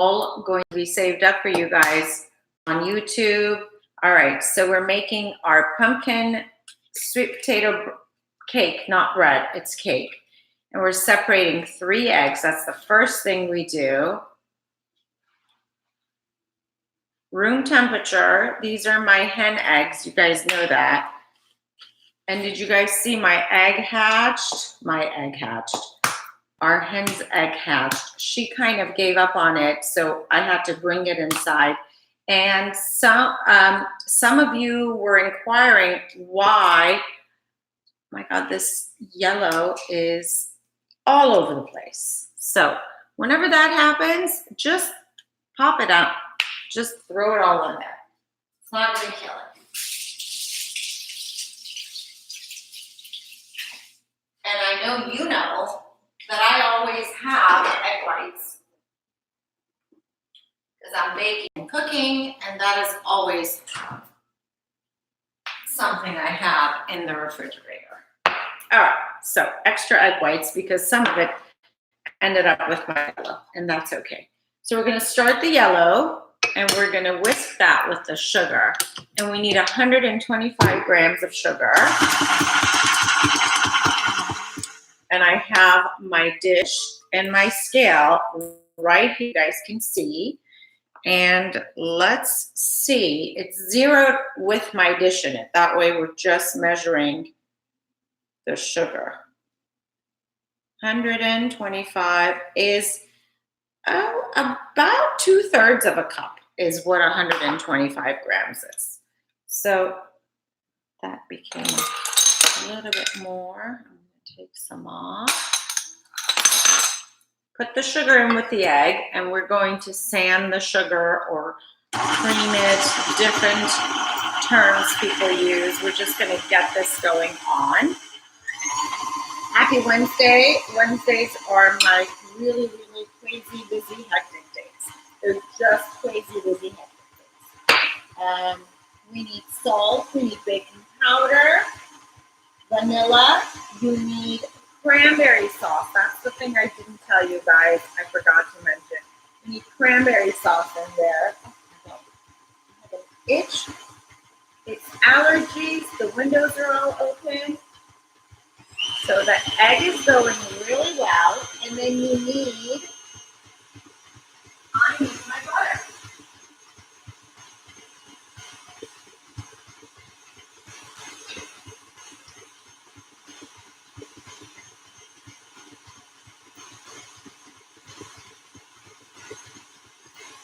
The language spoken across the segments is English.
all going to be saved up for you guys on YouTube. All right, so we're making our pumpkin sweet potato cake, not bread, it's cake. And we're separating 3 eggs. That's the first thing we do. Room temperature. These are my hen eggs. You guys know that. And did you guys see my egg hatched? My egg hatched. Our hen's egg hatched. She kind of gave up on it, so I had to bring it inside. And some of you were inquiring why, my God, this yellow is all over the place. So whenever that happens, just pop it out. Just throw it all in there. It's not going to kill it. And I know you know that I always have egg whites because I'm baking and cooking, and that is always something I have in the refrigerator. All right, so extra egg whites because some of it ended up with my yellow, and that's okay. So we're going to start the yellow, and we're going to whisk that with the sugar, and we need 125 grams of sugar. And I have my dish and my scale right here, you guys can see. And let's see, it's zeroed with my dish in it. That way we're just measuring the sugar. 125 is about 2/3 of a cup is what 125 grams is. So that became a little bit more. Take some off. Put the sugar in with the egg, and we're going to sand the sugar or cream it, different terms people use. We're just going to get this going on. Happy Wednesday. Wednesdays are my really, really crazy, busy, hectic days. They're just crazy, busy, hectic days. We need salt, we need baking powder, vanilla, you need cranberry sauce. That's the thing I didn't tell you guys. I forgot to mention. You need cranberry sauce in there. I have an itch. It's allergies. The windows are all open. So the egg is going really well. And then you need, I need my butter.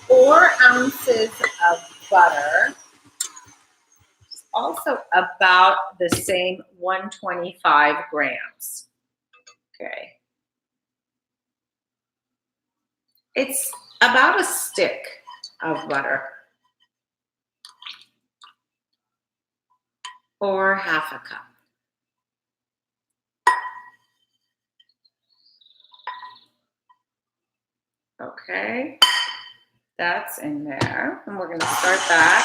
Four ounces of butter. It's also about the same 125 grams. Okay. It's about a stick of butter. Or half a cup. Okay. That's in there, and we're going to start that.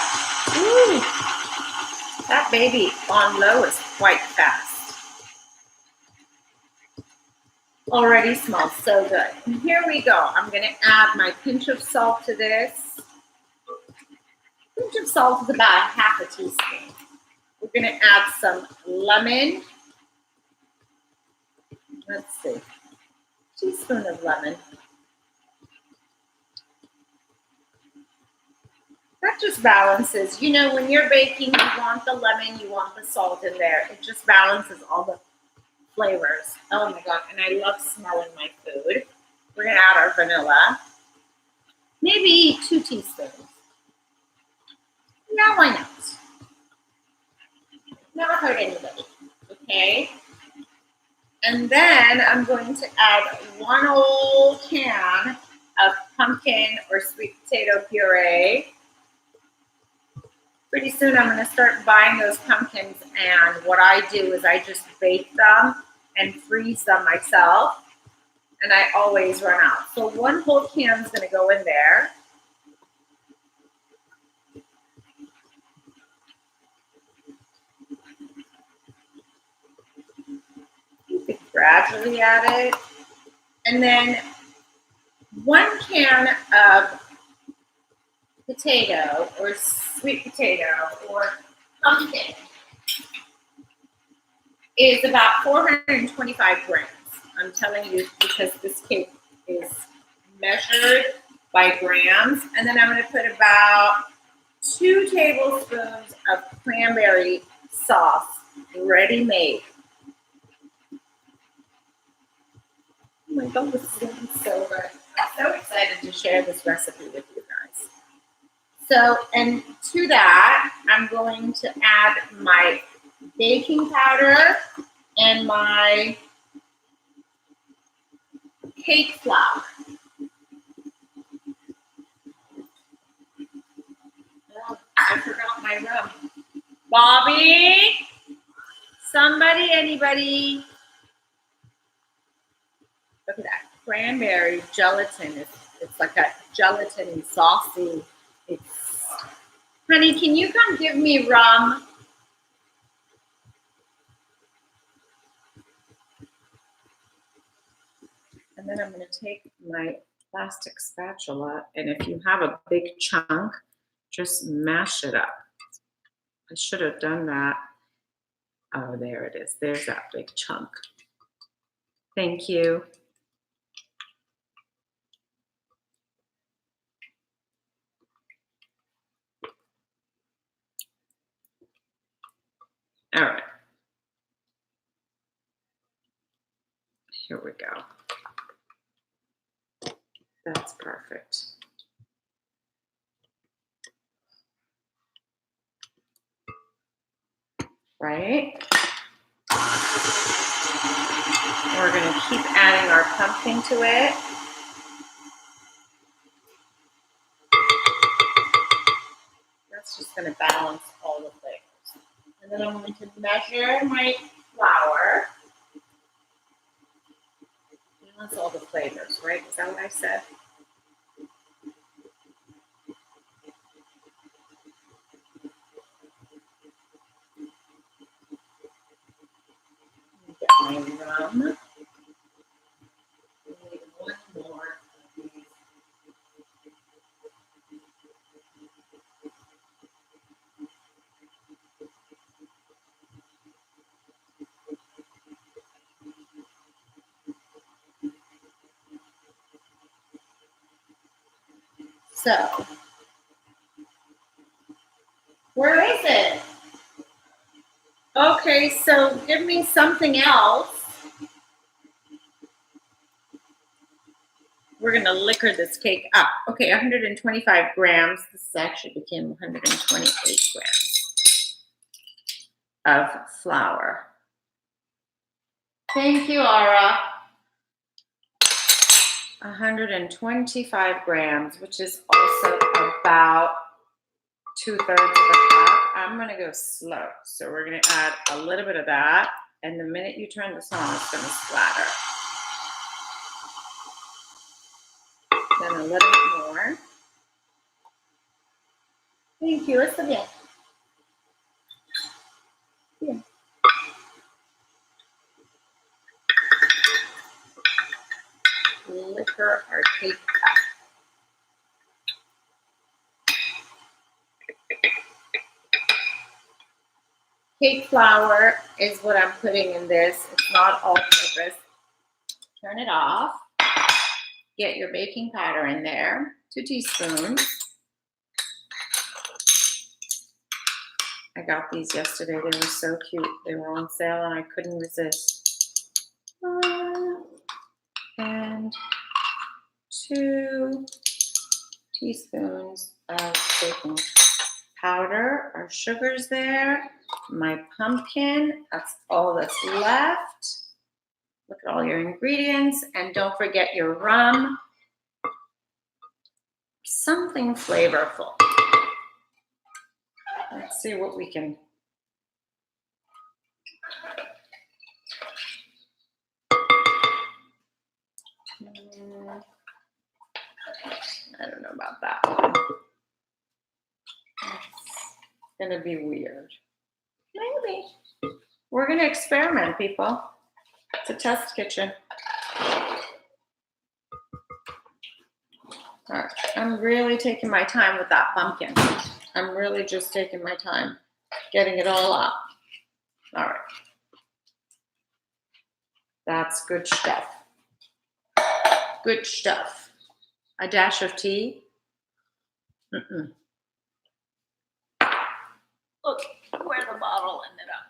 Ooh, that baby on low is quite fast. Already smells so good. And here we go. I'm going to add my pinch of salt to this. Pinch of salt is about half a teaspoon. We're going to add some lemon. Let's see. Teaspoon of lemon. That just balances. You know, when you're baking, you want the lemon, you want the salt in there. It just balances all the flavors. Oh my God, and I love smelling my food. We're gonna add our vanilla. Maybe 2 teaspoons. Yeah, why not? Never hurt anybody, okay? And then I'm going to add 1 whole can of pumpkin or sweet potato puree. Pretty soon I'm going to start buying those pumpkins, and what I do is I just bake them and freeze them myself, and I always run out. So 1 whole can is going to go in there. You could gradually add it. And then 1 can of potato or sweet potato or pumpkin is about 425 grams. I'm telling you because this cake is measured by grams. And then I'm going to put about 2 tablespoons of cranberry sauce ready made. Oh my God, this is going to be so good. I'm so excited to share this recipe with you guys. So, and to that, I'm going to add my baking powder and my cake flour. Oh, I forgot my rum. Bobby? Somebody, anybody? Look at that. Cranberry gelatin. It's like a gelatin saucy. Honey, can you come give me rum? And then I'm going to take my plastic spatula, and if you have a big chunk, just mash it up. I should have done that. Oh, there it is. There's that big chunk. Thank you. All right. Here we go. That's perfect. Right? We're going to keep adding our pumpkin to it. That's just going to balance all the flavors. And then I'm going to measure my flour. Balance all the flavors, right? Is that what I said? Get my rum. I need one more of these. So, where is it? Okay, so give me something else. We're going to liquor this cake up. Okay, 125 grams. This actually became 128 grams of flour. Thank you, Aura. 125 grams, which is also about 2/3 of a cup. I'm going to go slow. So we're going to add a little bit of that. And the minute you turn this on, it's going to splatter. Then a little bit more. Thank you. Está bien. Bien. Liquor our cake up. Cake flour is what I'm putting in this. It's not all purpose. Turn it off. Get your baking powder in there. 2 teaspoons. I got these yesterday. They were so cute. They were on sale and I couldn't resist. And 2 teaspoons of baking powder. Our sugar's there. My pumpkin. That's all that's left. Look at all your ingredients. And don't forget your rum. Something flavorful. Let's see what we can. I don't know about that one. It's gonna be weird. Maybe. We're gonna experiment, people. It's a test kitchen. All right, I'm really taking my time with that pumpkin. I'm really just taking my time getting it all up. All right. That's good stuff. Good stuff. A dash of tea. Mm-mm. Look where the bottle ended up.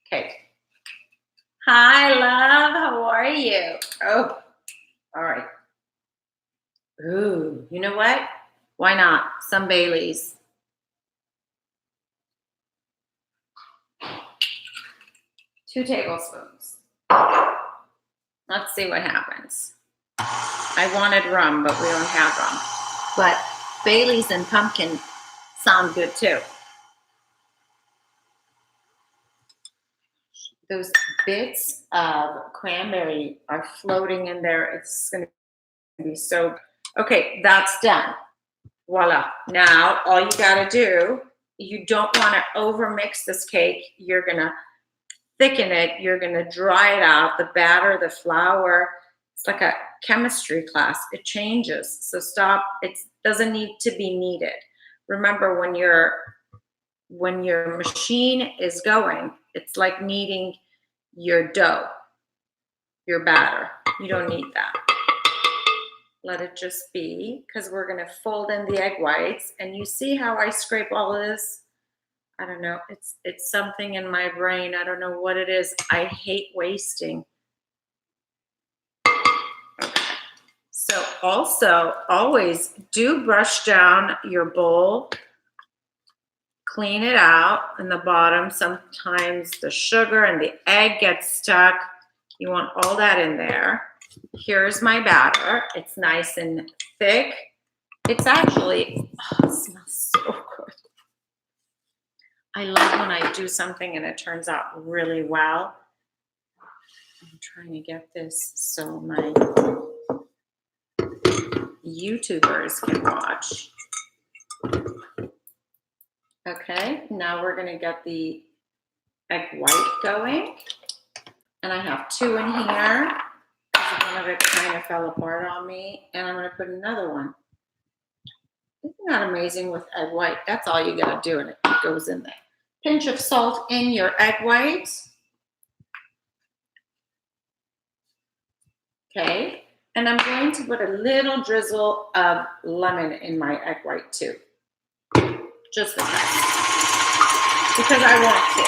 Okay. Hi, love. How are you? Oh, all right. Ooh, you know what? Why not? Some Baileys. 2 tablespoons. Let's see what happens. I wanted rum, but we don't have rum. But Baileys and pumpkin sound good too. Those bits of cranberry are floating in there. It's going to be so. Okay, that's done. Voila. Now, all you got to do, you don't want to overmix this cake. You're going to thicken it. You're going to dry it out. The batter, the flour, it's like a chemistry class. It changes. So stop. It doesn't need to be kneaded. Remember, when your machine is going, it's like kneading your dough, your batter. You don't need that. Let it just be, because we're going to fold in the egg whites. And you see how I scrape all of this? I don't know. It's something in my brain. I don't know what it is. I hate wasting. Okay. So also, always do brush down your bowl. Clean it out in the bottom. Sometimes the sugar and the egg get stuck. You want all that in there. Here's my batter. It's nice and thick. It's actually, oh, it smells so good. I love when I do something and it turns out really well. I'm trying to get this so my YouTubers can watch. Okay, now we're gonna get the egg white going. And I have 2 in here, because one of it kind of fell apart on me. And I'm gonna put another one. Isn't that amazing with egg white? That's all you gotta do, and it goes in there. Pinch of salt in your egg whites. Okay, and I'm going to put a little drizzle of lemon in my egg white too. Just a touch. Because I want to.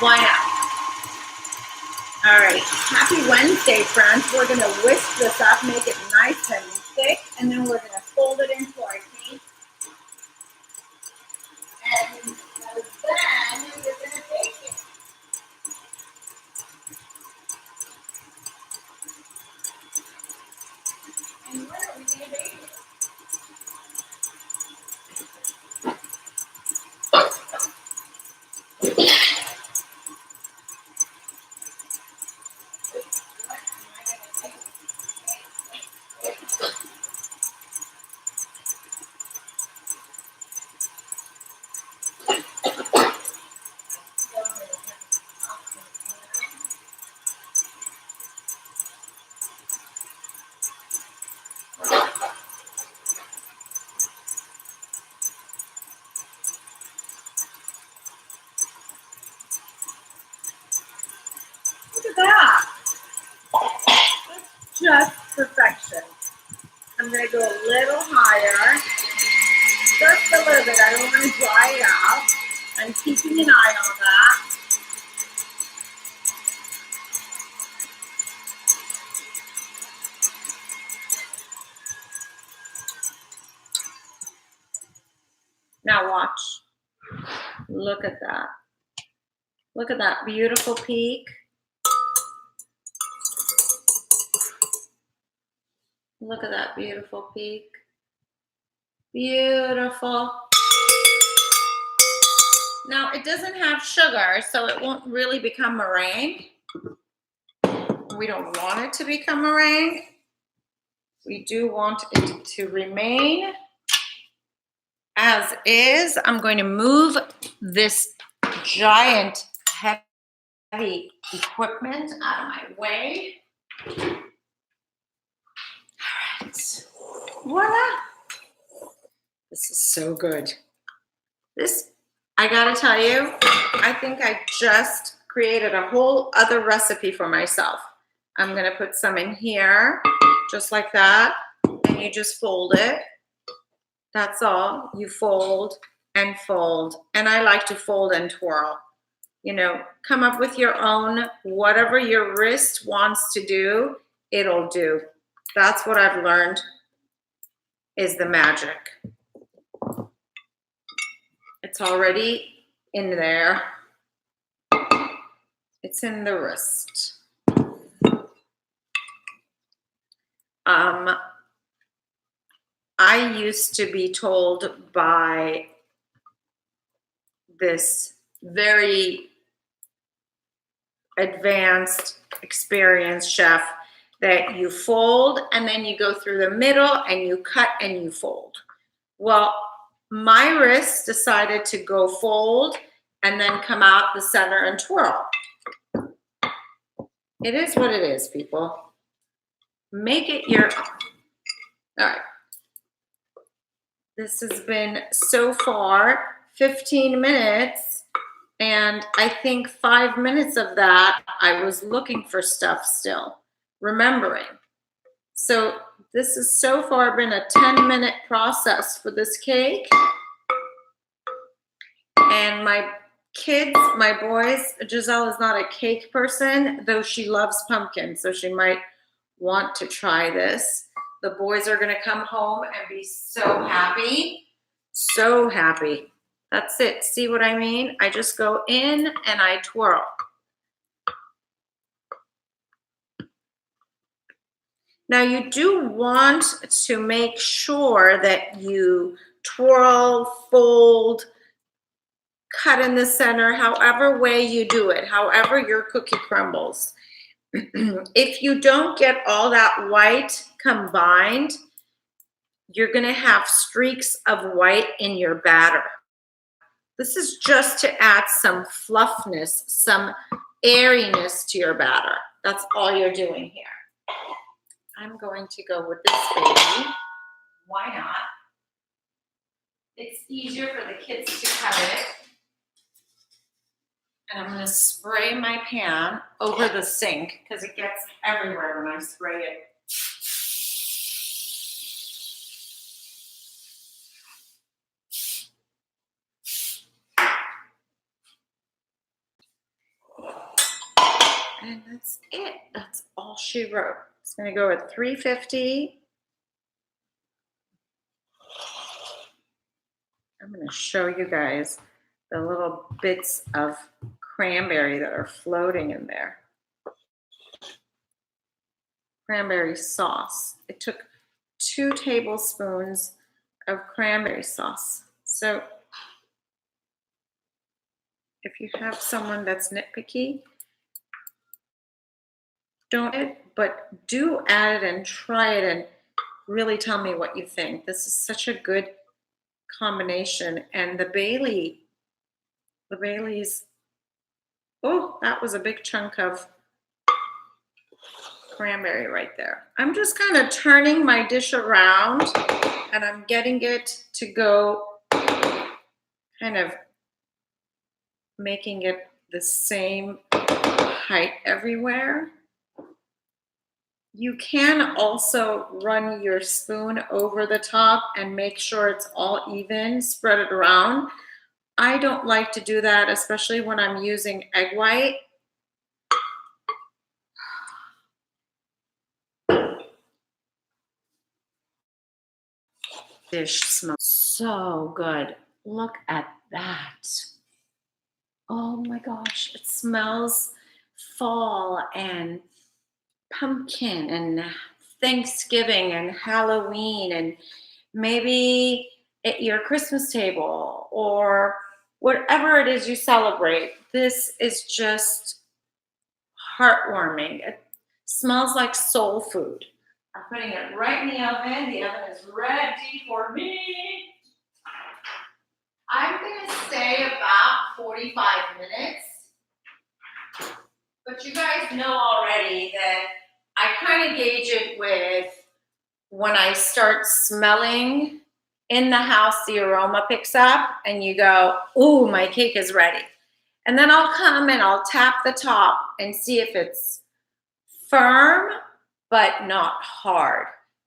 Why not? All right, happy Wednesday, friends. We're gonna whisk this up, make it nice and thick, and then we're gonna fold it into our cake. And then we're gonna bake it. And where are we gonna bake it? Look at that. That's just perfection. I'm going to go a little higher. Just a little bit. I don't want to dry it out. I'm keeping an eye on that. Now watch. Look at that. Look at that beautiful peak. Look at that beautiful peak. Beautiful. Now, it doesn't have sugar, so it won't really become meringue. We don't want it to become meringue. We do want it to remain as is. I'm going to move this giant heavy equipment out of my way. All right. Voila. This is so good. This, I gotta tell you, I think I just created a whole other recipe for myself. I'm gonna put some in here, just like that, and you just fold it. That's all. You fold and fold. And I like to fold and twirl. You know, come up with your own, whatever your wrist wants to do, it'll do. That's what I've learned is the magic. It's already in there. It's in the wrist. I used to be told by this very advanced, experienced chef that you fold and then you go through the middle and you cut and you fold. Well, my wrist decided to go fold and then come out the center and twirl. It is what it is, people. Make it your own. All right. This has been so far 15 minutes, and I think 5 minutes of that I was looking for stuff still, remembering. So this has so far been a 10-minute process for this cake. And my kids, my boys, Giselle is not a cake person, though she loves pumpkin, so she might want to try this. The boys are gonna come home and be so happy, so happy. That's it, see what I mean? I just go in and I twirl. Now you do want to make sure that you twirl, fold, cut in the center, however way you do it, however your cookie crumbles. If you don't get all that white combined, you're gonna have streaks of white in your batter. This is just to add some fluffiness, some airiness to your batter. That's all you're doing here. I'm going to go with this baby. Why not? It's easier for the kids to cut it. And I'm gonna spray my pan over the sink because it gets everywhere when I spray it. And that's it. That's all she wrote. It's gonna go at 350. I'm gonna show you guys the little bits of cranberry that are floating in there. Cranberry sauce. It took 2 tablespoons of cranberry sauce. So if you have someone that's nitpicky, don't add it, but do add it and try it and really tell me what you think. This is such a good combination. And the Bailey's, oh, that was a big chunk of cranberry right there. I'm just kind of turning my dish around and I'm getting it to go, kind of making it the same height everywhere. You can also run your spoon over the top and make sure it's all even, spread it around. I don't like to do that, especially when I'm using egg white. Dish smells so good. Look at that. Oh my gosh, it smells fall and pumpkin and Thanksgiving and Halloween and maybe at your Christmas table or whatever it is you celebrate. This is just heartwarming. It smells like soul food. I'm putting it right in the oven. The oven is ready for me. I'm going to stay about 45 minutes. But you guys know already that I kind of gauge it with when I start smelling in the house, the aroma picks up and you go, ooh, my cake is ready. And then I'll come and I'll tap the top and see if it's firm, but not hard.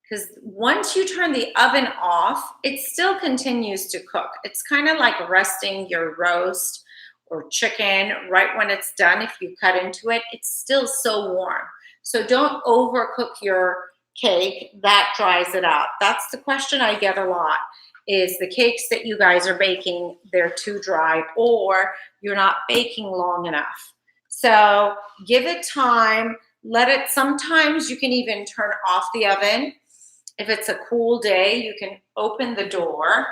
Because once you turn the oven off, it still continues to cook. It's kind of like resting your roast or chicken right when it's done. If you cut into it, it's still so warm. So don't overcook your cake. That dries it out. That's the question I get a lot, is the cakes that you guys are baking, they're too dry or you're not baking long enough. So give it time. Let it, sometimes you can even turn off the oven. If it's a cool day, you can open the door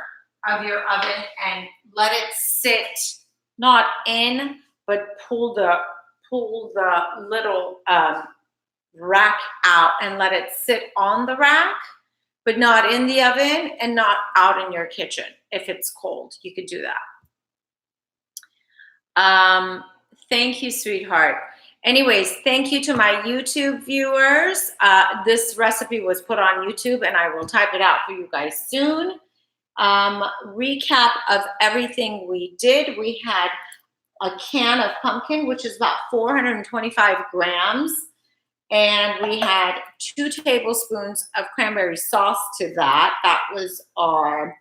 of your oven and let it sit, not in, but pull the little rack out and let it sit on the rack, but not in the oven and not out in your kitchen. If it's cold, you could do that. Thank you, sweetheart. Anyways, thank you to my YouTube viewers. This recipe was put on YouTube and I will type it out for you guys soon. Recap of everything we did. We had a can of pumpkin, which is about 425 grams. And we had 2 tablespoons of cranberry sauce to that. That was our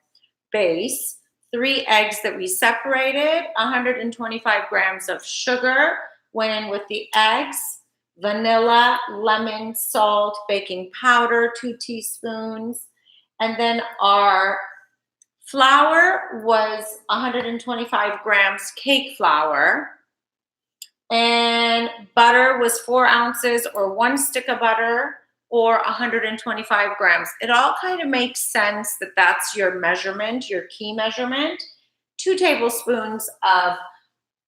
base. 3 eggs that we separated, 125 grams of sugar went in with the eggs, vanilla, lemon, salt, baking powder, 2 teaspoons. And then our flour was 125 grams cake flour. And butter was 4 ounces or 1 stick of butter or 125 grams. It all kind of makes sense that that's your measurement, your key measurement. 2 tablespoons of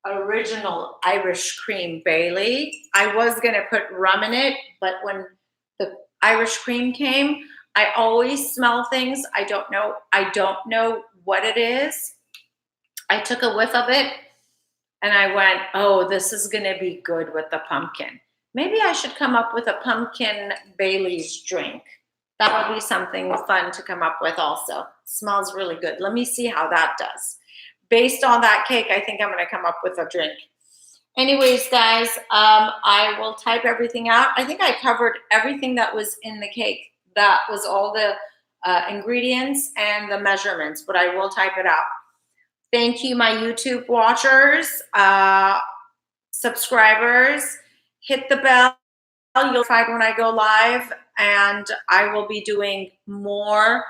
original Irish cream Bailey. I was going to put rum in it, but when the Irish cream came, I always smell things. I don't know what it is. I took a whiff of it and I went, oh, this is going to be good with the pumpkin. Maybe I should come up with a pumpkin Bailey's drink. That would be something fun to come up with also. It smells really good. Let me see how that does. Based on that cake, I think I'm going to come up with a drink. Anyways, guys, I will type everything out. I think I covered everything that was in the cake. That was all the ingredients and the measurements, but I will type it out. Thank you, my YouTube watchers, subscribers. Hit the bell. You'll be notified when I go live, and I will be doing more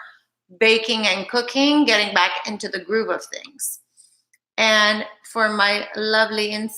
baking and cooking, getting back into the groove of things. And for my lovely